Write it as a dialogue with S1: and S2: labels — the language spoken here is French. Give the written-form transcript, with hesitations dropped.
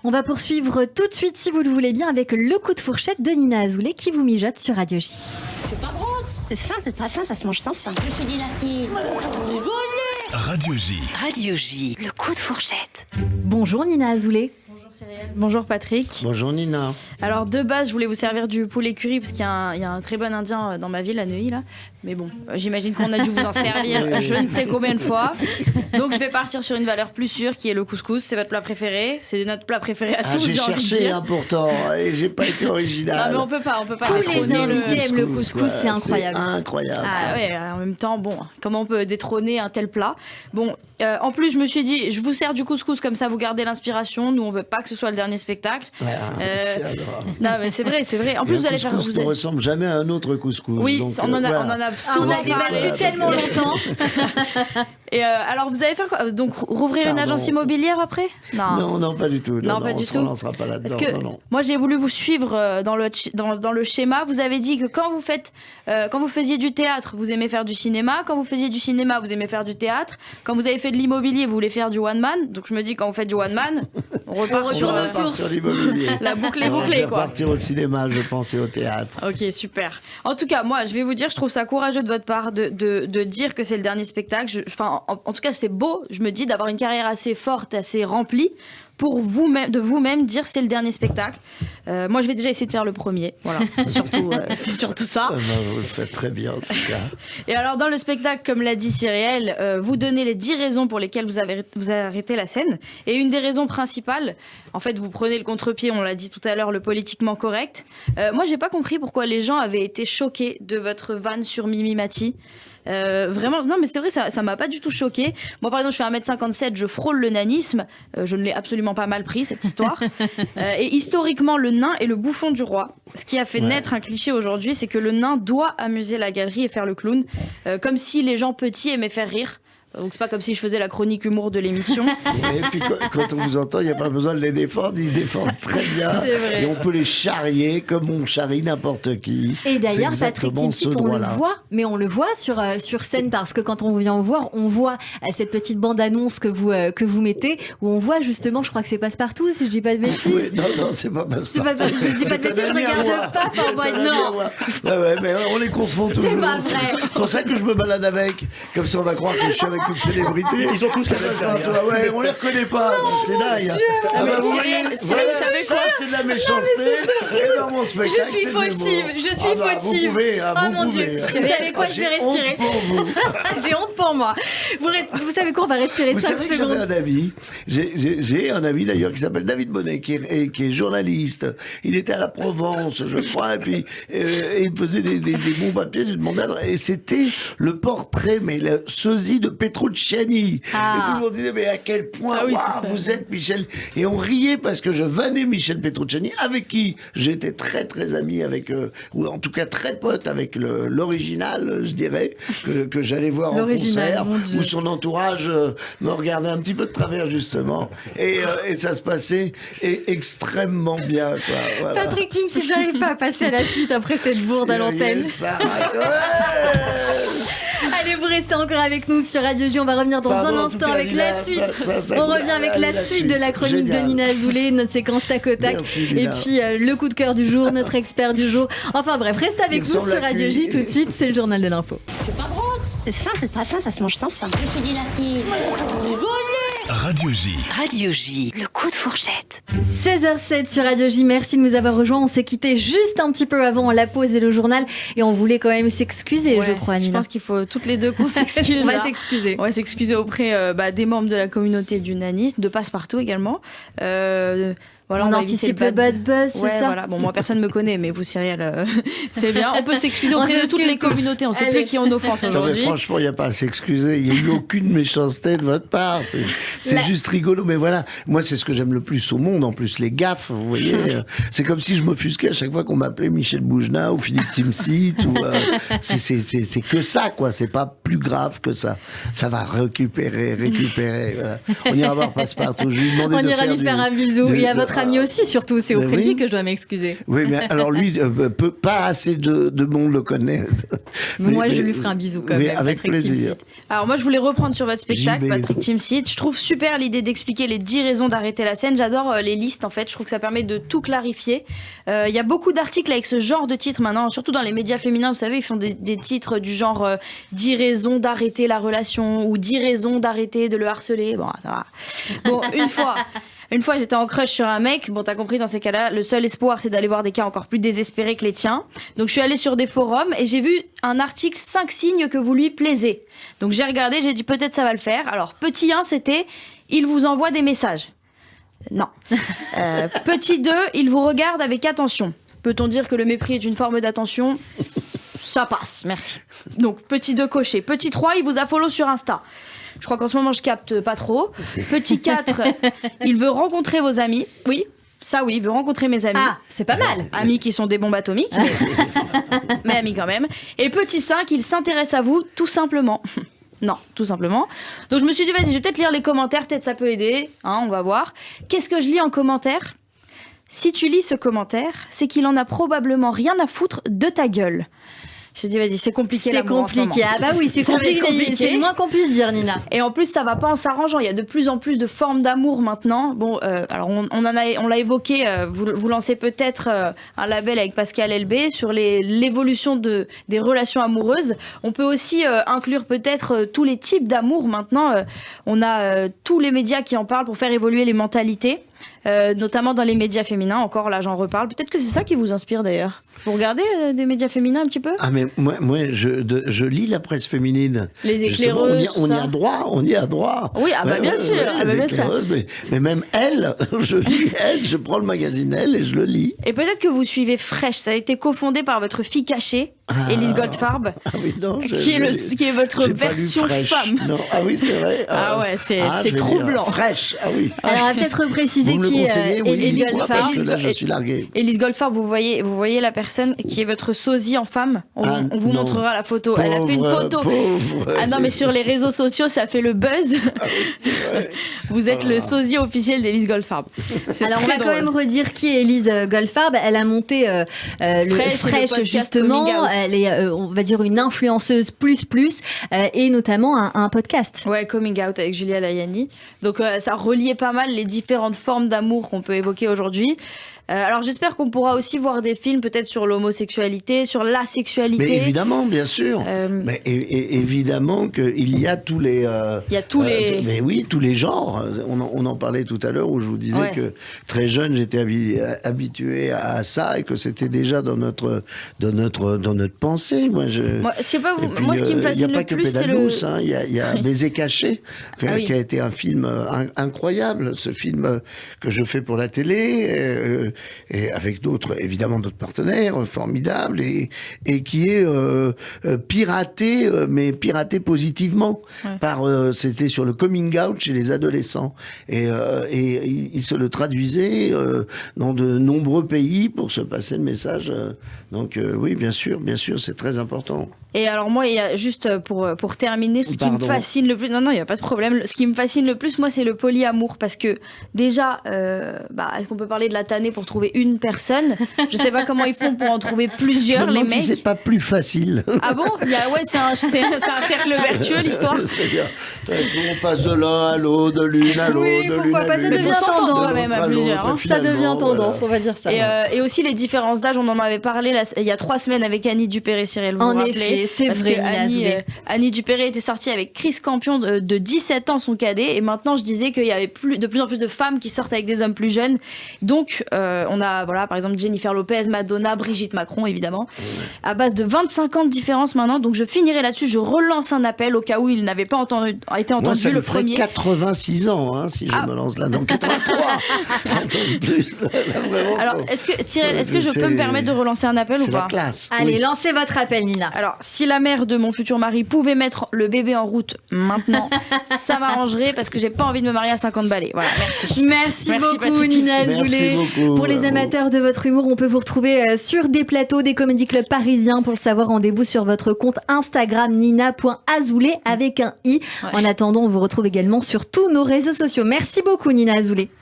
S1: On va poursuivre tout de suite, si vous le voulez bien, avec le coup de fourchette de Nina Azoulay qui vous mijote sur Radio J.
S2: C'est pas grosse.
S3: C'est très fin, ça se mange sans pain.
S2: Je suis dilatée. Rigolez.
S4: Radio J.
S3: Radio J, le coup de fourchette.
S1: Bonjour Nina Azoulay.
S5: Bonjour Cyrielle. Bonjour Patrick.
S6: Bonjour Nina.
S5: Alors de base, je voulais vous servir du poulet curry parce qu'il y a un très bon indien dans ma ville, à Neuilly là. Mais bon, j'imagine qu'on a dû vous en servir je ne sais combien de fois. Donc je vais partir sur une valeur plus sûre qui est le couscous. C'est votre plat préféré. C'est notre plat préféré à tous.
S6: J'ai cherché pourtant et j'ai pas été original.
S5: Non mais on peut pas.
S1: Tous les invités aiment le couscous, c'est incroyable.
S6: C'est incroyable.
S5: Ah ouais, en même temps, bon, comment on peut détrôner un tel plat? Bon, en plus je me suis dit, je vous sers du couscous comme ça, vous gardez l'inspiration. Nous on veut pas que ce soit le dernier spectacle.
S6: C'est adorable.
S5: Non mais c'est vrai. En plus vous allez faire.
S6: Vous ne ressemble jamais à un autre couscous.
S5: Oui,
S6: donc,
S5: on en a
S1: débattu tellement longtemps.
S5: Et alors vous allez faire quoi? Donc rouvrir une agence immobilière après?
S6: Non, pas du tout.
S5: Non, pas
S6: on
S5: du
S6: se
S5: tout.
S6: relancera pas là-dedans.
S5: Parce que moi j'ai voulu vous suivre dans le schéma. Vous avez dit que quand vous faisiez du théâtre, vous aimez faire du cinéma. Quand vous faisiez du cinéma, vous aimez faire du théâtre. Quand vous avez fait de l'immobilier, vous voulez faire du one man. Donc je me dis quand vous faites du one man, on retourne aux sources.
S6: Sur l'immobilier.
S5: La boucle est bouclée,
S6: Je vais
S5: quoi.
S6: partir au cinéma, je pensais au théâtre.
S5: Ok, super. En tout cas, moi, je vais vous dire, je trouve ça courageux de votre part de dire que c'est le dernier spectacle. En tout cas, c'est beau, je me dis, d'avoir une carrière assez forte, assez remplie, pour vous-même dire c'est le dernier spectacle. Moi, je vais déjà essayer de faire le premier. Voilà, c'est surtout ça.
S6: Vous le faites très bien, en tout cas.
S5: Et alors, dans le spectacle, comme l'a dit Cyrielle, vous donnez les 10 raisons pour lesquelles vous arrêtez la scène. Et une des raisons principales, en fait, vous prenez le contre-pied, on l'a dit tout à l'heure, le politiquement correct. Moi, j'ai pas compris pourquoi les gens avaient été choqués de votre vanne sur Mimi Mati. Vraiment, non mais c'est vrai, ça m'a pas du tout choqué. Moi par exemple, je fais 1m57, je frôle le nanisme, je ne l'ai absolument pas mal pris cette histoire. Et historiquement, le nain est le bouffon du roi. Ce qui a fait naître un cliché aujourd'hui, c'est que le nain doit amuser la galerie et faire le clown, comme si les gens petits aimaient faire rire. Donc c'est pas comme si je faisais la chronique humour de l'émission.
S6: Et puis quand on vous entend, il n'y a pas besoin de les défendre, ils se défendent très bien.
S5: C'est vrai.
S6: Et on peut les charrier comme on charrie n'importe qui.
S1: Et d'ailleurs,
S6: C'est
S1: Patrick
S6: exactement
S1: Timsit,
S6: ce
S1: on le
S6: droit-là.
S1: voit, mais on le voit sur scène parce que quand on vient vous voir, on voit cette petite bande-annonce que vous mettez où on voit justement, je crois que c'est Passe-Partout, si je dis pas de bêtises.
S6: Oui, non, c'est pas Passe-Partout.
S1: Je dis pas de bêtises, je regarde pas pour moi. Non.
S6: Ah ouais, mais on les confond toujours.
S1: C'est pas vrai.
S6: C'est pour ça que je me balade avec. Comme ça, on va croire que je suis avec une célébrité.
S7: Ils ont tous avec
S6: Ouais, on les reconnaît pas, c'est dingue. Ah bah, vous voyez,
S5: Cyrielle, vous savez
S6: ça, c'est de la méchanceté. Et dans mon spectacle,
S1: Je suis
S6: c'est de l'humour.
S1: fautive, je suis
S6: Ah bah,
S1: fautive.
S6: Vous pouvez,
S1: Oh mon Dieu, vous savez quoi, je vais respirer.
S6: J'ai honte pour vous.
S1: J'ai honte pour moi. Vous savez quoi, on va respirer
S6: Vous
S1: 5
S6: savez que j'avais
S1: secondes.
S6: un ami, j'ai un ami d'ailleurs qui s'appelle David Bonnet, qui est journaliste. Il était à la Provence, je crois, et puis et il faisait des bons papiers, j'ai demandé, et c'était le portrait, mais le sosie de Petrucciani.
S1: Ah.
S6: Et tout le monde disait, mais à quel point
S5: Ah oui,
S6: waouh,
S5: c'est ça.
S6: vous êtes Michel. Et on riait parce que je vannais Michel Petrucciani, avec qui j'étais très très ami avec, ou en tout cas très pote avec l'original, je dirais, que j'allais voir en
S5: L'original,
S6: concert,
S5: mon Dieu.
S6: où son entourage me regardait un petit peu de travers justement, et ça se passait extrêmement bien, quoi. Voilà.
S1: Patrick Timsit, j'arrive pas à passer à la suite après cette bourde à l'antenne.
S6: Cyrielle s'arrête. Ouais.
S1: Allez, vous restez encore avec nous sur Radio J. On va revenir dans
S6: Pardon,
S1: un
S6: en tout
S1: instant
S6: cas,
S1: avec
S6: Nina,
S1: la suite.
S6: ça
S1: On
S6: coûte.
S1: revient avec
S6: Allez,
S1: la suite de la chronique
S6: Génial.
S1: de Nina Azoulay, notre séquence tac au tac.
S6: Merci,
S1: Et
S6: Nina.
S1: puis le coup de cœur du jour, notre expert du jour. Enfin bref, reste avec
S6: Il
S1: nous
S6: ressemble
S1: sur
S6: à
S1: Radio
S6: lui.
S1: J tout de suite. C'est le journal de l'info.
S2: C'est pas grosse.
S3: C'est très fin, ça se mange sans pain.
S2: Je suis dilatée. Rigolez.
S4: Radio J.
S3: Radio J, le coup de fourchette.
S1: 16h07 sur Radio J, merci de nous avoir rejoints. On s'est quitté juste un petit peu avant la pause et le journal. Et on voulait quand même s'excuser, je
S5: Ouais,
S1: crois,
S5: je
S1: Nina.
S5: pense qu'il faut toutes les deux qu'on s'excuse.
S1: On va
S5: là.
S1: s'excuser.
S5: On va s'excuser auprès des membres de la communauté du nanisme, de Passe-Partout également. Voilà,
S1: on
S5: va
S1: anticipe
S5: éviter
S1: le bad buzz, c'est
S5: Ouais,
S1: ça
S5: voilà. Bon, moi, personne me connaît, mais vous, Cyrielle, c'est bien. On peut s'excuser
S1: On
S5: auprès de toutes
S1: s'excuse
S5: les communautés. On sait
S1: Allez.
S5: plus qui on offense
S6: Non, mais
S5: aujourd'hui.
S6: franchement, il n'y a pas à s'excuser. Il n'y a eu aucune méchanceté de votre part. C'est
S1: La-
S6: juste rigolo. Mais voilà, moi, c'est ce que j'aime le plus au monde. En plus, les gaffes, vous voyez. C'est comme si je m'offusquais à chaque fois qu'on m'appelait Michel Boujna ou Philippe Timsit. C'est que ça, quoi. C'est pas plus grave que ça. Ça va récupérer. Voilà. On ira voir Passe-Partout. Je vais lui demander
S1: On
S6: de
S1: ira lui
S6: du-
S1: faire un bisou.
S6: de-
S1: Et à
S6: de-
S1: votre votre ami aussi, surtout. C'est
S6: Mais
S1: auprès de
S6: oui.
S1: lui que je dois m'excuser.
S6: Oui, mais alors lui, pas assez de monde le connaît.
S1: Moi, je
S6: Mais-
S1: lui ferai un bisou quand
S6: oui,
S1: même.
S6: avec
S1: Patrick
S6: plaisir.
S1: Timsit.
S5: Alors moi je voulais reprendre sur votre spectacle,
S6: JB.
S5: Patrick Timsit. Je trouve super l'idée d'expliquer les 10 raisons d'arrêter la scène. J'adore les listes en fait, je trouve que ça permet de tout clarifier. Il y a beaucoup d'articles avec ce genre de titres maintenant, surtout dans les médias féminins, vous savez, ils font des titres du genre 10 raisons d'arrêter la relation ou 10 raisons d'arrêter de le harceler. Bon, ça va. Bon, une fois, j'étais en crush sur un mec. Bon, t'as compris, dans ces cas-là, le seul espoir, c'est d'aller voir des cas encore plus désespérés que les tiens. Donc, je suis allée sur des forums et j'ai vu un article 5 signes que vous lui plaisez. Donc, j'ai regardé, j'ai dit peut-être ça va le faire. Alors, petit 1, c'était il vous envoie des messages. Non. Petit 2, il vous regarde avec attention. Peut-on dire que le mépris est une forme d'attention ? Ça passe, merci. Donc, petit 2 coché. Petit 3, il vous a follow sur Insta. Je crois qu'en ce moment, je capte pas trop. Petit 4, il veut rencontrer vos amis. Oui, ça oui, il veut rencontrer mes amis.
S1: Ah, c'est pas mal.
S5: Amis qui sont des bombes atomiques, mais amis quand même. Et petit 5, il s'intéresse à vous, tout simplement. Non, tout simplement. Donc je me suis dit, vas-y, je vais peut-être lire les commentaires, peut-être ça peut aider, hein, on va voir. Qu'est-ce que je lis en commentaire ? Si tu lis ce commentaire, c'est qu'il en a probablement rien à foutre de ta gueule. J'ai dit, vas-y, c'est compliqué
S1: C'est
S5: l'amour en ce
S1: compliqué.
S5: moment.
S1: Ah bah oui, c'est
S5: Ça va être
S1: compliqué.
S5: compliqué.
S1: C'est le moins qu'on puisse dire, Nina.
S5: Et en plus, ça va pas en s'arrangeant. Il y a de plus en plus de formes d'amour maintenant. Bon, alors on l'a évoqué. Vous lancez peut-être un label avec Pascal Elbé sur l'évolution des relations amoureuses. On peut aussi inclure peut-être tous les types d'amour maintenant. On a tous les médias qui en parlent pour faire évoluer les mentalités. Notamment dans les médias féminins. Encore là, j'en reparle. Peut-être que c'est ça qui vous inspire d'ailleurs. Vous regardez des médias féminins un petit peu ?
S6: Ah mais moi je lis la presse féminine.
S5: Les
S6: Justement,
S5: éclaireuses,
S6: on y
S5: ça.
S6: a droit, on y a droit.
S5: Oui, ah bah bien sûr, ah bah
S6: les
S5: bien sûr.
S6: éclaireuses, mais même elle, je lis elle, je prends le magazine Elle et je le lis.
S5: Et peut-être que vous suivez Fresh. Ça a été cofondé par votre fille cachée, Élise Goldfarb.
S6: Ah oui, non,
S5: qui est votre
S6: j'ai pas lu
S5: version
S6: Fresh.
S5: femme.
S6: Non, ah oui, c'est vrai.
S5: Ah ouais, c'est
S6: je vais
S5: troublant.
S6: lire Fresh, ah oui.
S1: Alors, on va peut-être préciser
S6: Vous me le
S1: qui
S6: conseillez,
S1: est
S6: oui,
S1: Élise
S6: dites-moi,
S1: Goldfarb.
S6: parce que là, je suis largué.
S5: Élise Goldfarb, vous voyez la personne qui est votre sosie en femme. On vous
S6: non.
S5: montrera la photo. Elle a fait une photo.
S6: Pauvre,
S5: Ah non, mais sur les réseaux sociaux, ça fait le buzz. Vous êtes le sosie officiel d'Élise Goldfarb. C'est
S1: Alors on
S5: très
S1: va quand
S5: drôle.
S1: même redire qui est Élise Goldfarb. Elle a monté le
S5: Fresh, le
S1: Fresh
S5: podcast
S1: justement.
S5: Coming Out.
S1: Elle est, on va dire, une influenceuse plus et notamment un podcast.
S5: Ouais, Coming Out avec Julia Layani. Donc ça reliait pas mal les différentes formes d'amour qu'on peut évoquer aujourd'hui. Alors j'espère qu'on pourra aussi voir des films peut-être sur l'homosexualité, sur la sexualité.
S6: Mais évidemment, bien sûr. Mais évidemment qu'il y a tous les.
S5: Il y a tous les.
S6: Mais oui, tous les genres. On en parlait tout à l'heure où je vous disais
S5: Ouais.
S6: que très jeune j'étais habitué à ça et que c'était déjà dans notre pensée. Moi, je
S5: sais pas,
S6: Et puis,
S5: moi ce qui me fascine
S6: il n'y a
S5: le
S6: pas que
S5: plus, c'est le.
S6: Pédalous, hein. Il y a Baiser caché,
S5: Ah oui.
S6: qui a été un film incroyable. Ce film que je fais pour la télé, et avec évidemment d'autres partenaires formidables, et qui est piraté, mais piraté positivement.
S5: Ouais.
S6: C'était sur le coming out chez les adolescents. Et il se le traduisait dans de nombreux pays pour se passer le message. Donc oui, bien sûr, c'est très important.
S5: Et alors moi, il y a juste pour terminer, ce qui me
S6: Pardon.
S5: fascine le plus, non, il n'y a pas de problème, ce qui me fascine le plus, moi, c'est le polyamour, parce que déjà, est-ce qu'on peut parler de la tannée pour trouver une personne ? Je sais pas comment ils font pour en trouver plusieurs,
S6: Je me
S5: les
S6: demande si
S5: mecs.
S6: c'est pas plus facile.
S5: Ah bon ? C'est un cercle vertueux, l'histoire.
S6: C'est-à-dire, on passe de l'un à l'autre, de l'une à l'autre,
S1: Oui,
S6: de l'une
S1: pourquoi
S6: à
S1: pas, ça
S6: l'une.
S5: Mais faut
S1: devient
S5: s'entendre
S1: tendance.
S5: quand même à
S6: l'autre,
S5: plusieurs, hein.
S1: Ça devient
S6: finalement,
S1: tendance,
S6: voilà.
S1: on va dire ça.
S5: Et aussi les différences d'âge, on en avait parlé il y a 3 semaines avec Annie Dupéré-Cyril, vous
S1: En
S5: vous
S1: effet,
S5: rappelez ?
S1: c'est
S5: Parce
S1: vrai,
S5: que
S1: Nina Azoulay.
S5: Annie Dupéré était sortie avec Chris Campion de 17 ans, son cadet, et maintenant je disais qu'il y avait de plus en plus de femmes qui sortent avec des hommes plus jeunes. Donc on a par exemple Jennifer Lopez, Madonna, Brigitte Macron évidemment, à base de 25 ans de différence maintenant. Donc je finirai là-dessus, je relance un appel au cas où il n'avait pas été entendu
S6: Moi, ça
S5: le
S6: me ferait
S5: premier.
S6: 86 ans, hein, si je
S5: Ah.
S6: me lance là. Donc 83 30 ans de plus. Là, vraiment,
S5: Alors
S6: faut-
S5: est-ce que Cyril, est-ce que je
S6: C'est-
S5: peux me permettre de relancer un appel ou
S6: c'est la
S5: pas ?
S6: classe.
S1: Allez,
S6: oui.
S1: lancez votre appel, Nina.
S5: Alors, si la mère de mon futur mari pouvait mettre le bébé en route maintenant, ça m'arrangerait parce que j'ai pas envie de me marier à 50 balais. Voilà, merci.
S1: Merci beaucoup,
S5: Patrick.
S1: Nina
S6: Merci
S1: Azoulay.
S6: beaucoup.
S1: Pour les amateurs de votre humour, on peut vous retrouver sur des plateaux des comédie clubs parisiens. Pour le savoir, rendez-vous sur votre compte Instagram nina.azoulay avec un i.
S5: Ouais.
S1: En attendant, on vous retrouve également sur tous nos réseaux sociaux. Merci beaucoup, Nina Azoulay.